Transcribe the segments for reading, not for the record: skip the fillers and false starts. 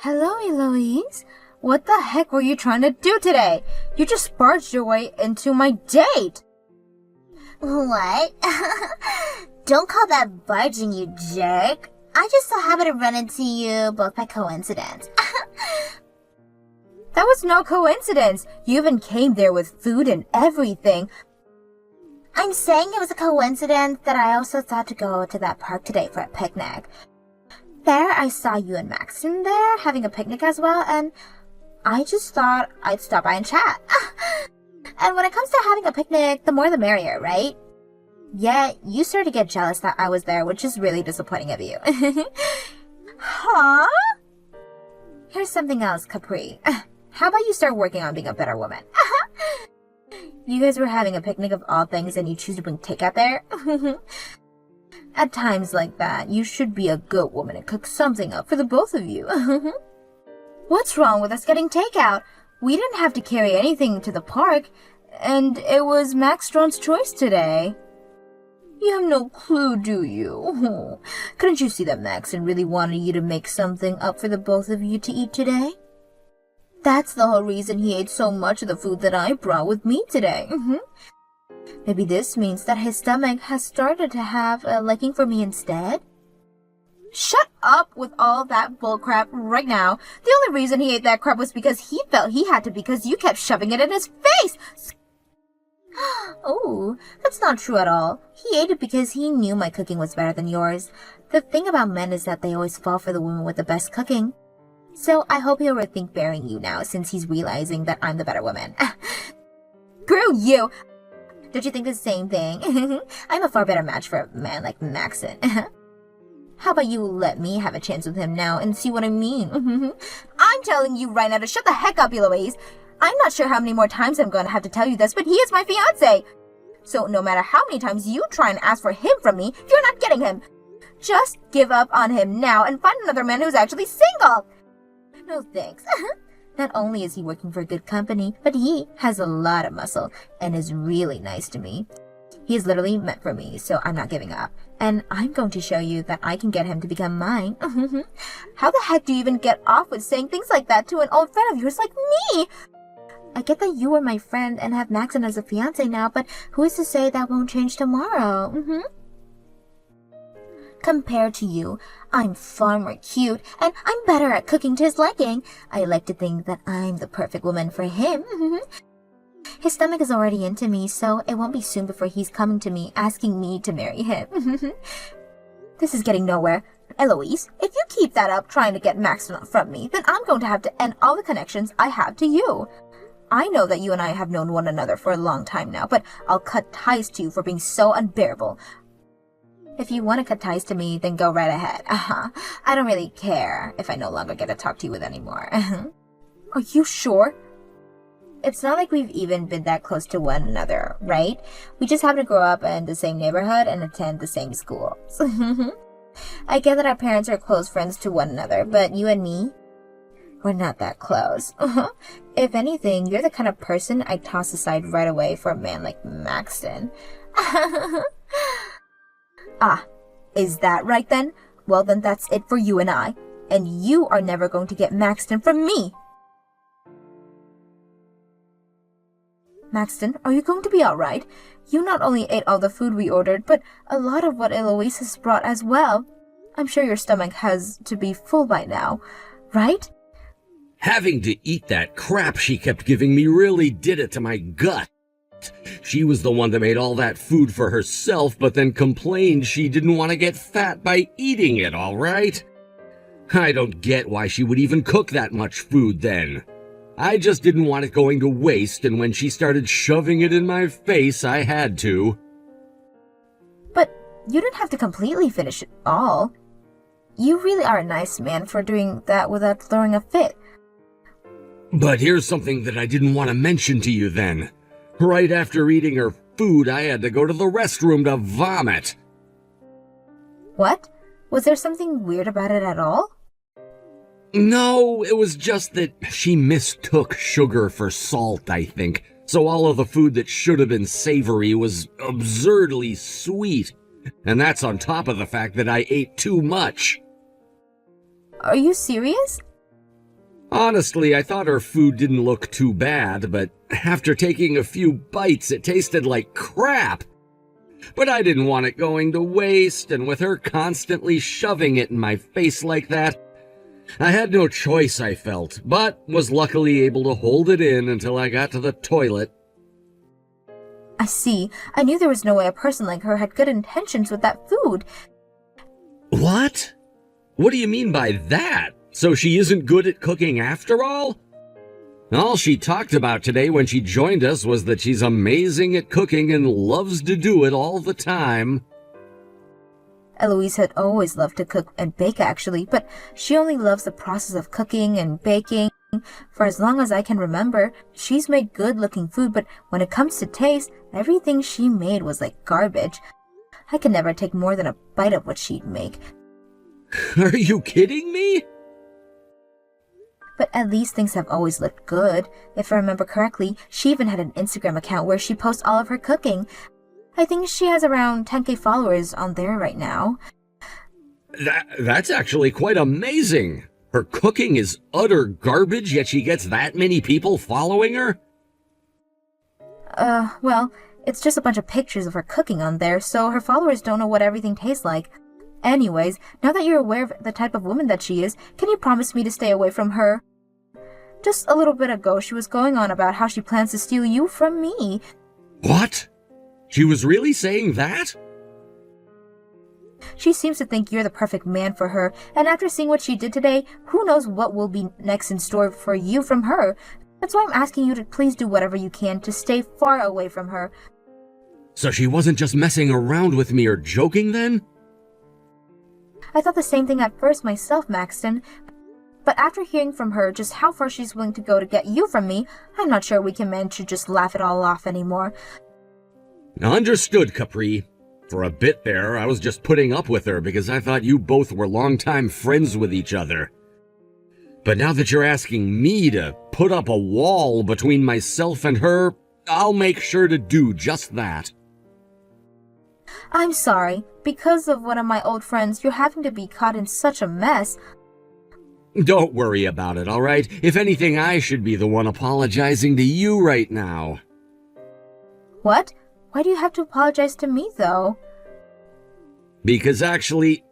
Hello, Eloise. What the heck were you trying to do today? You just barged your way into my date. What? Don't call that barging, you jerk. I just so happened to run into you both by coincidence. That was no coincidence. You even came there with food and everything. I'm saying it was a coincidence that I also thought to go to that park today for a picnic. There, I saw you and Maxton there having a picnic as well, and I just thought I'd stop by and chat. And when it comes to having a picnic, the more the merrier, right? Yeah, you started to get jealous that I was there, which is really disappointing of you. Huh? Here's something else, Capri. How about you start working on being a better woman? You guys were having a picnic of all things and you choose to bring takeout there? At times like that, you should be a good woman and cook something up for the both of you. What's wrong with us getting takeout? We didn't have to carry anything to the park, and it was Max Strawn's choice today. You have no clue, do you? Couldn't you see that Maxton really wanted you to make something up for the both of you to eat today? That's the whole reason he ate so much of the food that I brought with me today. Maybe this means that his stomach has started to have a liking for me instead? Shut up with all that bullcrap right now. The only reason he ate that crap was because he felt he had to because you kept shoving it in his face. Oh, that's not true at all. He ate it because he knew my cooking was better than yours. The thing about men is that they always fall for the woman with the best cooking. So I hope he'll rethink marrying you now since he's realizing that I'm the better woman. Screw you! Don't you think the same thing? I'm a far better match for a man like Maxton. How about you let me have a chance with him now and see what I mean? I'm telling you right now to shut the heck up, Eloise. I'm not sure how many more times I'm going to have to tell you this, but he is my fiancé. So no matter how many times you try and ask for him from me, you're not getting him. Just give up on him now and find another man who's actually single. No thanks. Not only is he working for good company, but he has a lot of muscle and is really nice to me. He is literally meant for me, so I'm not giving up. And I'm going to show you that I can get him to become mine. How the heck do you even get off with saying things like that to an old friend of yours like me? I get that you are my friend and have Maxton as a fiancé now, but who is to say that won't change tomorrow? Compared to you, I'm far more cute, and I'm better at cooking to his liking. I like to think that I'm the perfect woman for him. His stomach is already into me, so it won't be soon before he's coming to me, asking me to marry him. This is getting nowhere. Eloise, if you keep that up trying to get Maxton from me, then I'm going to have to end all the connections I have to you. I know that you and I have known one another for a long time now, but I'll cut ties to you for being so unbearable. If you want to cut ties to me, then go right ahead. I don't really care if I no longer get to talk to you with anymore. Are you sure? It's not like we've even been that close to one another, right? We just happen to grow up in the same neighborhood and attend the same school. I get that our parents are close friends to one another, but you and me, we're not that close. If anything, you're the kind of person I'd toss aside right away for a man like Maxton. Ah, is that right then? Well then that's it for you and I. And you are never going to get Maxton from me. Maxton, are you going to be alright? You not only ate all the food we ordered, but a lot of what Eloise has brought as well. I'm sure your stomach has to be full by now, right? Having to eat that crap she kept giving me really did it to my gut. She was the one that made all that food for herself, but then complained she didn't want to get fat by eating it, all right? I don't get why she would even cook that much food then. I just didn't want it going to waste, and when she started shoving it in my face, I had to. But you didn't have to completely finish it all. You really are a nice man for doing that without throwing a fit. But here's something that I didn't want to mention to you then. Right after eating her food, I had to go to the restroom to vomit. What? Was there something weird about it at all? No, it was just that she mistook sugar for salt, I think. So all of the food that should have been savory was absurdly sweet. And that's on top of the fact that I ate too much. Are you serious? Honestly, I thought her food didn't look too bad, but after taking a few bites, it tasted like crap. But I didn't want it going to waste, and with her constantly shoving it in my face like that, I had no choice, I felt, but was luckily able to hold it in until I got to the toilet. I see. I knew there was no way a person like her had good intentions with that food. What? What do you mean by that? So she isn't good at cooking after all? All she talked about today when she joined us was that she's amazing at cooking and loves to do it all the time. Eloise had always loved to cook and bake, actually, but she only loves the process of cooking and baking. For as long as I can remember, she's made good-looking food, but when it comes to taste, everything she made was like garbage. I could never take more than a bite of what she'd make. Are you kidding me? But at least things have always looked good. If I remember correctly, she even had an Instagram account where she posts all of her cooking. I think she has around 10K followers on there right now. That's actually quite amazing. Her cooking is utter garbage, yet she gets that many people following her? Well, it's just a bunch of pictures of her cooking on there, so her followers don't know what everything tastes like. Anyways, now that you're aware of the type of woman that she is, can you promise me to stay away from her? Just a little bit ago, she was going on about how she plans to steal you from me. What? She was really saying that? She seems to think you're the perfect man for her, and after seeing what she did today, who knows what will be next in store for you from her. That's why I'm asking you to please do whatever you can to stay far away from her. So she wasn't just messing around with me or joking then? I thought the same thing at first myself, Maxton. But after hearing from her just how far she's willing to go to get you from me, I'm not sure we can manage to just laugh it all off anymore. Understood, Capri. For a bit there, I was just putting up with her because I thought you both were longtime friends with each other. But now that you're asking me to put up a wall between myself and her, I'll make sure to do just that. I'm sorry. Because of one of my old friends, you're having to be caught in such a mess. Don't worry about it, all right? If anything, I should be the one apologizing to you right now. What? Why do you have to apologize to me, though? Because actually,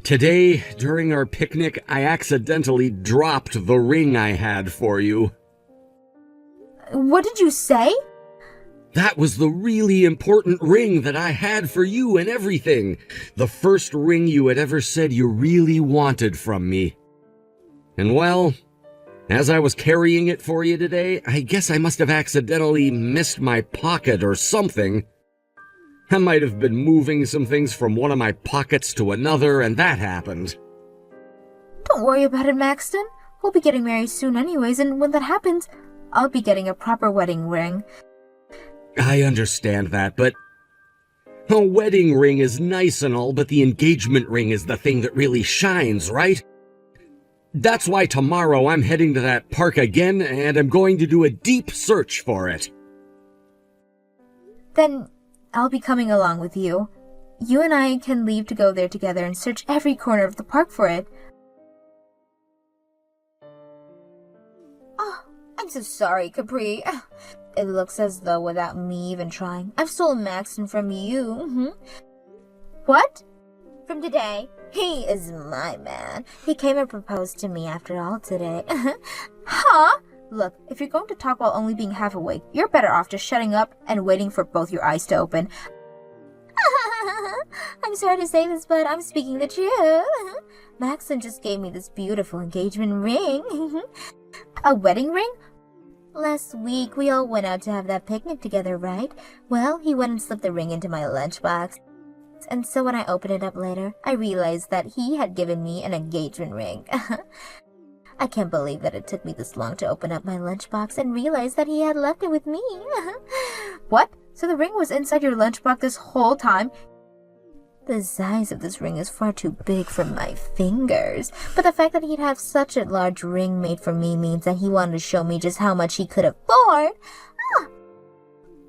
today, during our picnic, I accidentally dropped the ring I had for you. What did you say? That was the really important ring that I had for you and everything. The first ring you had ever said you really wanted from me. And well, as I was carrying it for you today, I guess I must have accidentally missed my pocket or something. I might have been moving some things from one of my pockets to another, and that happened. Don't worry about it, Maxton. We'll be getting married soon anyways, and when that happens, I'll be getting a proper wedding ring. I understand that, but a wedding ring is nice and all, but the engagement ring is the thing that really shines, right? That's why tomorrow I'm heading to that park again, and I'm going to do a deep search for it. Then I'll be coming along with you. You and I can leave to go there together and search every corner of the park for it. Oh, I'm so sorry, Capri. It looks as though without me even trying, I've stolen Maxton from you. What? From today. He is my man. He came and proposed to me after all today. Huh? Look, if you're going to talk while only being half awake, you're better off just shutting up and waiting for both your eyes to open. I'm sorry to say this, but I'm speaking the truth. Maxton just gave me this beautiful engagement ring. A wedding ring? Last week, we all went out to have that picnic together, right? Well, he went and slipped the ring into my lunchbox. And so when I opened it up later, I realized that he had given me an engagement ring. I can't believe that it took me this long to open up my lunchbox and realize that he had left it with me. What? So the ring was inside your lunchbox this whole time? The size of this ring is far too big for my fingers. But the fact that he'd have such a large ring made for me means that he wanted to show me just how much he could afford.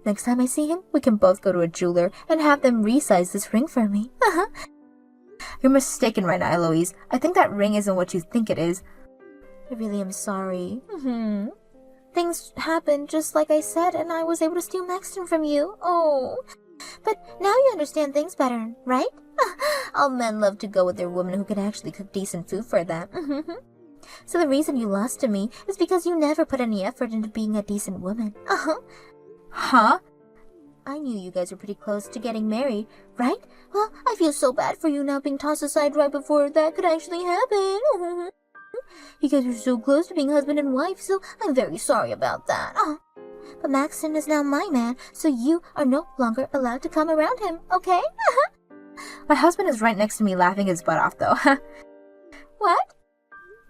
Next time I see him, we can both go to a jeweler and have them resize this ring for me. You're mistaken right now, Eloise. I think that ring isn't what you think it is. I really am sorry. Things happened just like I said, and I was able to steal Maxton from you. Oh. But now you understand things better, right? All men love to go with their woman who can actually cook decent food for them. So the reason you lost to me is because you never put any effort into being a decent woman. Huh? I knew you guys were pretty close to getting married, right? Well, I feel so bad for you now being tossed aside right before that could actually happen. You guys were so close to being husband and wife, so I'm very sorry about that. But Maxton is now my man, so you are no longer allowed to come around him, okay? My husband is right next to me laughing his butt off, though. What?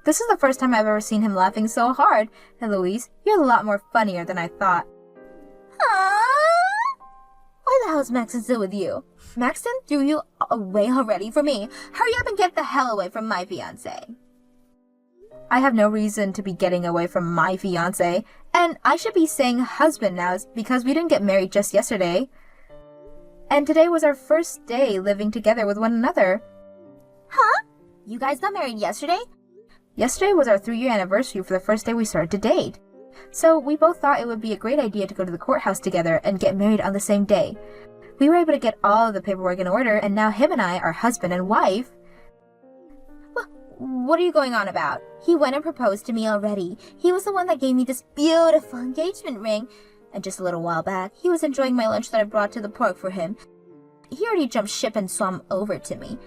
This is the first time I've ever seen him laughing so hard. And Louise, you're a lot more funnier than I thought. Why the hell is Maxton still with you? Maxton threw you away already for me. Hurry up and get the hell away from my fiancé. I have no reason to be getting away from my fiancé, and I should be saying husband now because we didn't get married just yesterday. And today was our first day living together with one another. Huh? You guys got married yesterday? Yesterday was our 3-year anniversary for the first day we started to date. So we both thought it would be a great idea to go to the courthouse together and get married on the same day. We were able to get all of the paperwork in order, and now him and I are husband and wife. What are you going on about? He went and proposed to me already. He was the one that gave me this beautiful engagement ring. And just a little while back, he was enjoying my lunch that I brought to the park for him. He already jumped ship and swam over to me.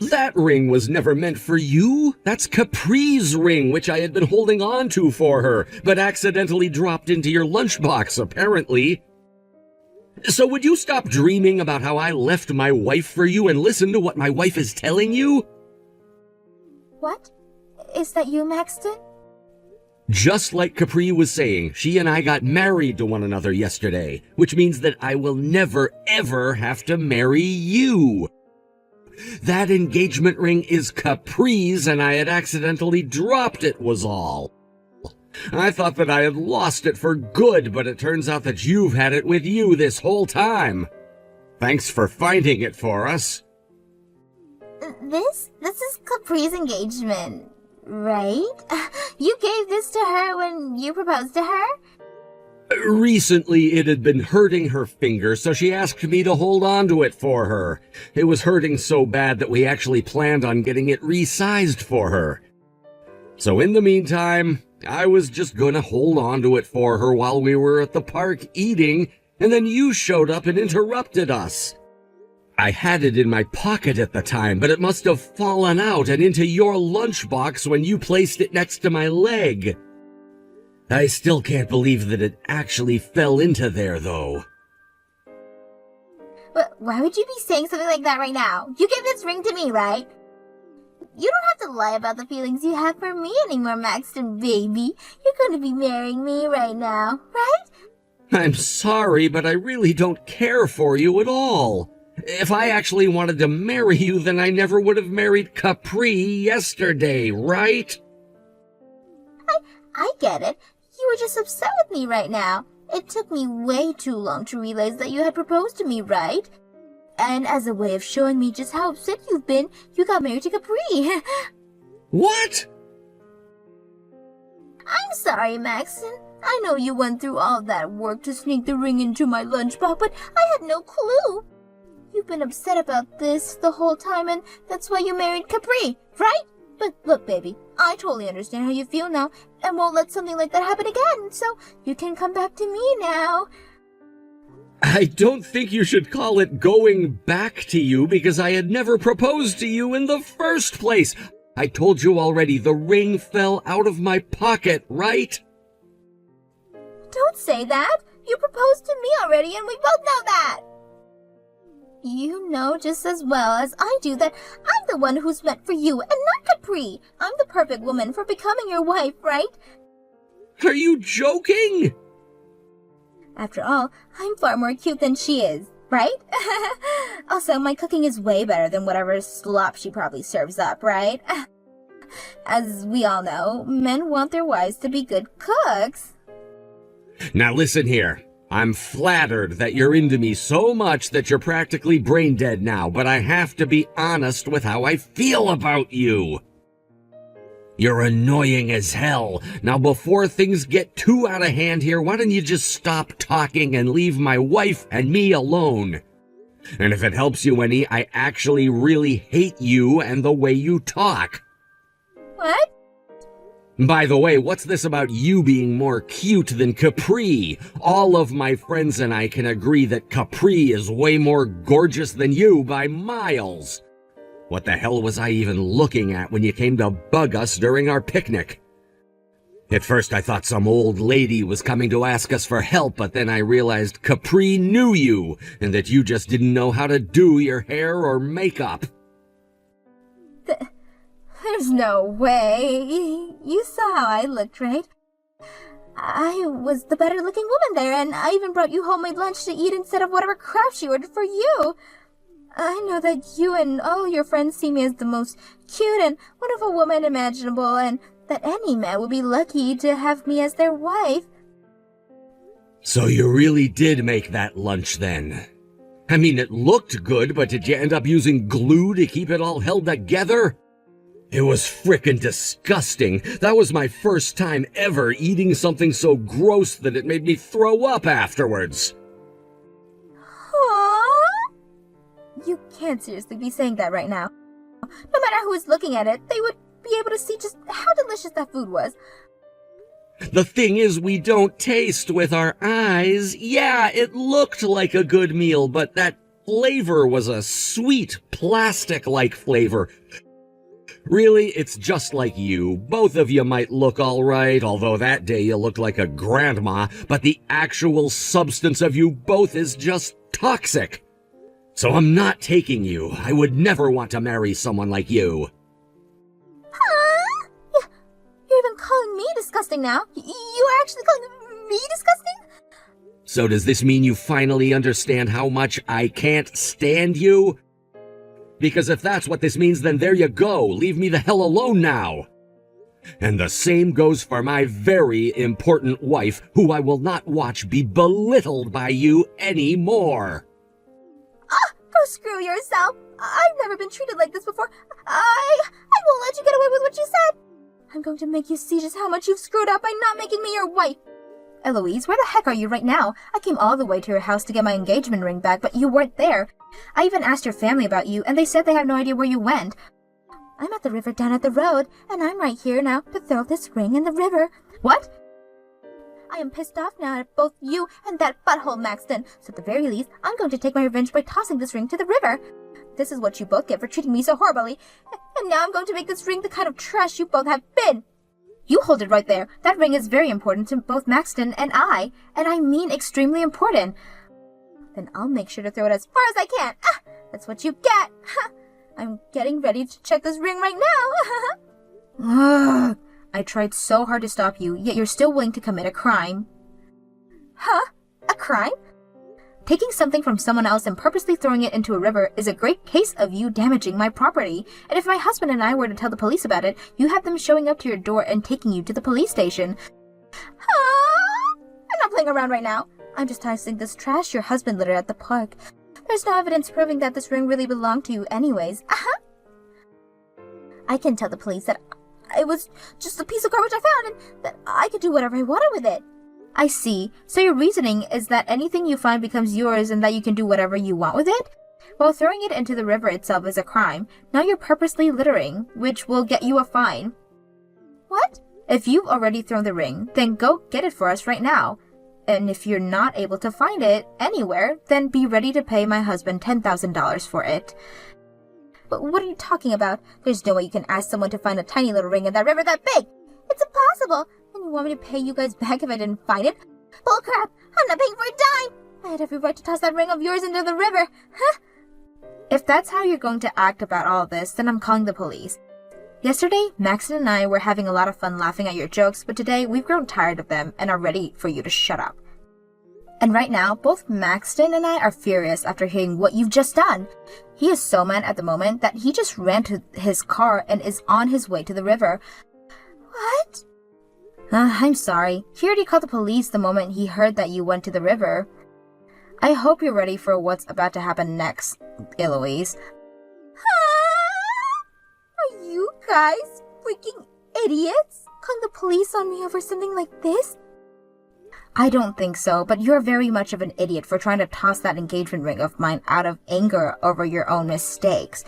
That ring was never meant for you. That's Capri's ring, which I had been holding on to for her, but accidentally dropped into your lunchbox, apparently. So would you stop dreaming about how I left my wife for you and listen to what my wife is telling you? What? Is that you, Maxton? Just like Capri was saying, she and I got married to one another yesterday, which means that I will never, ever have to marry you. That engagement ring is Capri's, and I had accidentally dropped it was all. I thought that I had lost it for good, but it turns out that you've had it with you this whole time. Thanks for finding it for us. This is Capri's engagement, right? You gave this to her when you proposed to her? Recently, it had been hurting her finger, so she asked me to hold on to it for her. It was hurting so bad that we actually planned on getting it resized for her. So in the meantime, I was just gonna hold on to it for her while we were at the park eating, and then you showed up and interrupted us. I had it in my pocket at the time, but it must have fallen out and into your lunchbox when you placed it next to my leg. I still can't believe that it actually fell into there, though. But why would you be saying something like that right now? You gave this ring to me, right? You don't have to lie about the feelings you have for me anymore, Maxton, baby. You're going to be marrying me right now, right? I'm sorry, but I really don't care for you at all. If I actually wanted to marry you, then I never would have married Capri yesterday, right? I get it. You were just upset with me right now. It took me way too long to realize that you had proposed to me, right? And as a way of showing me just how upset you've been, you got married to Capri. What? I'm sorry, Maxton. I know you went through all that work to sneak the ring into my lunchbox, but I had no clue. You've been upset about this the whole time, and that's why you married Capri, right? But look, baby, I totally understand how you feel now, and won't let something like that happen again, so you can come back to me now. I don't think you should call it going back to you, because I had never proposed to you in the first place. I told you already, the ring fell out of my pocket, right? Don't say that. You proposed to me already, and we both know that. You know just as well as I do that I'm the one who's meant for you and not Capri. I'm the perfect woman for becoming your wife, right? Are you joking? After all, I'm far more cute than she is, right? Also, my cooking is way better than whatever slop she probably serves up, right? As we all know, men want their wives to be good cooks. Now listen here. I'm flattered that you're into me so much that you're practically brain dead now, but I have to be honest with how I feel about you. You're annoying as hell. Now, before things get too out of hand here, why don't you just stop talking and leave my wife and me alone? And if it helps you any, I actually really hate you and the way you talk. What? By the way, what's this about you being more cute than Capri? All of my friends and I can agree that Capri is way more gorgeous than you by miles. What the hell was I even looking at when you came to bug us during our picnic? At first I thought some old lady was coming to ask us for help, but then I realized Capri knew you, and that you just didn't know how to do your hair or makeup. There's no way. You saw how I looked, right? I was the better looking woman there, and I even brought you homemade lunch to eat instead of whatever crap she ordered for you. I know that you and all your friends see me as the most cute and wonderful woman imaginable, and that any man would be lucky to have me as their wife. So you really did make that lunch then? I mean, it looked good, but did you end up using glue to keep it all held together? It was frickin' disgusting. That was my first time ever eating something so gross that it made me throw up afterwards. Aww. You can't seriously be saying that right now. No matter who is looking at it, they would be able to see just how delicious that food was. The thing is, we don't taste with our eyes. Yeah, it looked like a good meal, but that flavor was a sweet, plastic-like flavor. Really, it's just like you. Both of you might look all right, although that day you looked like a grandma, but the actual substance of you both is just toxic. So I'm not taking you. I would never want to marry someone like you. Huh? You're even calling me disgusting now? You are actually calling me disgusting? So does this mean you finally understand how much I can't stand you? Because if that's what this means, then there you go. Leave me the hell alone now. And the same goes for my very important wife, who I will not watch be belittled by you anymore. Go screw yourself. I've never been treated like this before. I won't let you get away with what you said. I'm going to make you see just how much you've screwed up by not making me your wife. Eloise, where the heck are you right now? I came all the way to your house to get my engagement ring back, but you weren't there. I even asked your family about you, and they said they have no idea where you went. I'm at the river down at the road, and I'm right here now to throw this ring in the river. What? I am pissed off now at both you and that butthole Maxton, so at the very least, I'm going to take my revenge by tossing this ring to the river. This is what you both get for treating me so horribly, and now I'm going to make this ring the kind of trash you both have been. You hold it right there. That ring is very important to both Maxton and I mean extremely important. Then I'll make sure to throw it as far as I can. That's what you get. I'm getting ready to check this ring right now. I tried so hard to stop you, yet you're still willing to commit a crime. Huh? A crime? Taking something from someone else and purposely throwing it into a river is a great case of you damaging my property. And if my husband and I were to tell the police about it, you have them showing up to your door and taking you to the police station. I'm not playing around right now. I'm just tossing this trash your husband littered at the park. There's no evidence proving that this ring really belonged to you anyways. I can tell the police that it was just a piece of garbage I found and that I could do whatever I wanted with it. I see. So your reasoning is that anything you find becomes yours and that you can do whatever you want with it? Well, throwing it into the river itself is a crime. Now you're purposely littering, which will get you a fine. What? If you've already thrown the ring, then go get it for us right now. And if you're not able to find it anywhere, then be ready to pay my husband $10,000 for it. But what are you talking about? There's no way you can ask someone to find a tiny little ring in that river that big. It's impossible. And you want me to pay you guys back if I didn't find it? Bullcrap! I'm not paying for a dime! I had every right to toss that ring of yours into the river. Huh? If that's how you're going to act about all this, then I'm calling the police. Yesterday, Maxton and I were having a lot of fun laughing at your jokes, but today we've grown tired of them and are ready for you to shut up. And right now, both Maxton and I are furious after hearing what you've just done. He is so mad at the moment that he just ran to his car and is on his way to the river. What? I'm sorry. He already called the police the moment he heard that you went to the river. I hope you're ready for what's about to happen next, Eloise. Are you guys freaking idiots? Calling the police on me over something like this? I don't think so, but you're very much of an idiot for trying to toss that engagement ring of mine out of anger over your own mistakes.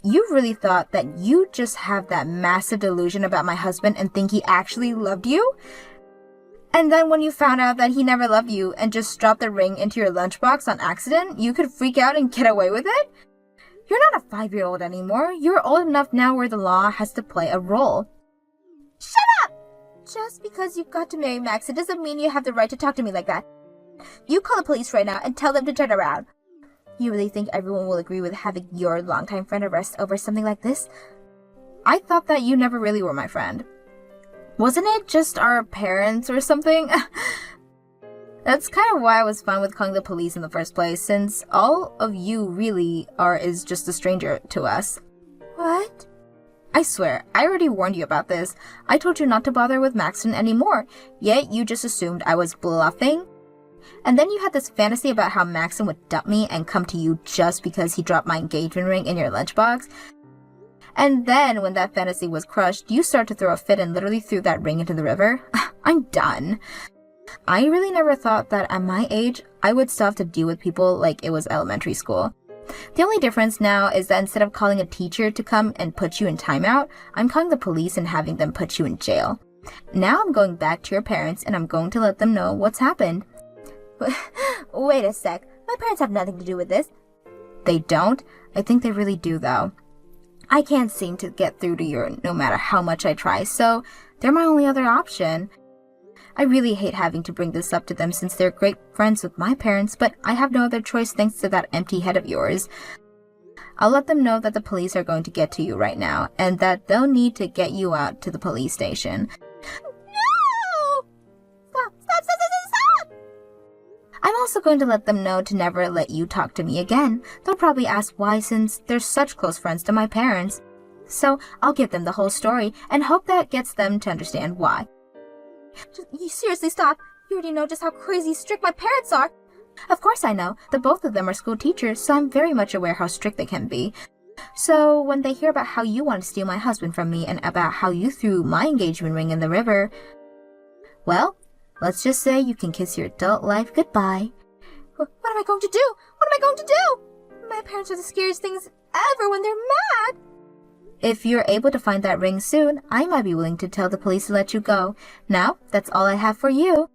You really thought that you just have that massive delusion about my husband and think he actually loved you? And then when you found out that he never loved you and just dropped the ring into your lunchbox on accident, you could freak out and get away with it? You're not a 5-year-old anymore. You're old enough now where the law has to play a role. Shut up! Just because you got to marry Max, it doesn't mean you have the right to talk to me like that. You call the police right now and tell them to turn around. You really think everyone will agree with having your longtime friend arrest over something like this? I thought that you never really were my friend. Wasn't it just our parents or something? That's kind of why I was fine with calling the police in the first place, since all of you really is just a stranger to us. What? I swear, I already warned you about this. I told you not to bother with Maxton anymore, yet you just assumed I was bluffing. And then you had this fantasy about how Maxton would dump me and come to you just because he dropped my engagement ring in your lunchbox. And then, when that fantasy was crushed, you started to throw a fit and literally threw that ring into the river. I'm done. I really never thought that at my age, I would still have to deal with people like it was elementary school. The only difference now is that instead of calling a teacher to come and put you in timeout, I'm calling the police and having them put you in jail. Now I'm going back to your parents and I'm going to let them know what's happened. Wait a sec. My parents have nothing to do with this. They don't? I think they really do, though. I can't seem to get through to you no matter how much I try, so they're my only other option. I really hate having to bring this up to them since they're great friends with my parents, but I have no other choice thanks to that empty head of yours. I'll let them know that the police are going to get to you right now, and that they'll need to get you out to the police station. No! Stop! I'm also going to let them know to never let you talk to me again. They'll probably ask why since they're such close friends to my parents. So I'll give them the whole story and hope that gets them to understand why. You seriously stop. You already know just how crazy strict my parents are. Of course I know. The both of them are school teachers, so I'm very much aware how strict they can be. So when they hear about how you want to steal my husband from me and about how you threw my engagement ring in the river, well, let's just say you can kiss your adult life goodbye. What am I going to do? What am I going to do? My parents are the scariest things ever when they're mad. If you're able to find that ring soon, I might be willing to tell the police to let you go. Now, that's all I have for you.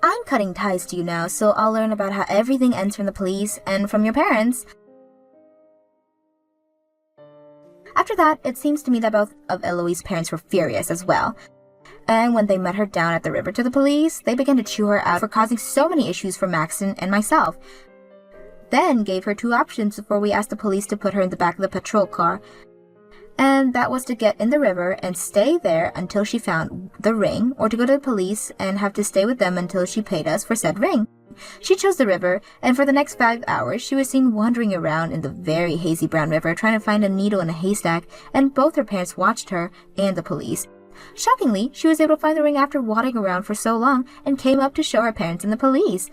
I'm cutting ties to you now, so I'll learn about how everything ends from the police and from your parents. After that, it seems to me that both of Eloise's parents were furious as well. And when they met her down at the river to the police, they began to chew her out for causing so many issues for Maxton and myself. Then gave her 2 options before we asked the police to put her in the back of the patrol car. And that was to get in the river and stay there until she found the ring, or to go to the police and have to stay with them until she paid us for said ring. She chose the river, and for the next 5 hours she was seen wandering around in the very hazy brown river trying to find a needle in a haystack, and both her parents watched her and the police. Shockingly, she was able to find the ring after wandering around for so long and came up to show her parents and the police.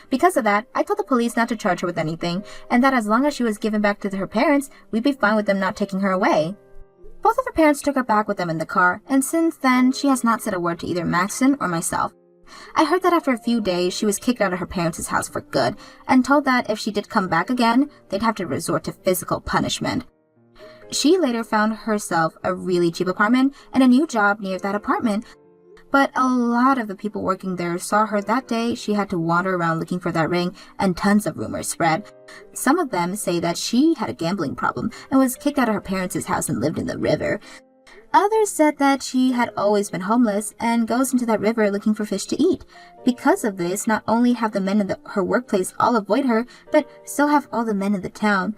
Because of that, I told the police not to charge her with anything, and that as long as she was given back to her parents, we'd be fine with them not taking her away. Both of her parents took her back with them in the car, and since then, she has not said a word to either Maxton or myself. I heard that after a few days, she was kicked out of her parents' house for good, and told that if she did come back again, they'd have to resort to physical punishment. She later found herself a really cheap apartment and a new job near that apartment, but a lot of the people working there saw her that day she had to wander around looking for that ring, and tons of rumors spread. Some of them say that she had a gambling problem and was kicked out of her parents' house and lived in the river. Others said that she had always been homeless and goes into that river looking for fish to eat. Because of this, not only have the men in her workplace all avoid her, but so have all the men in the town.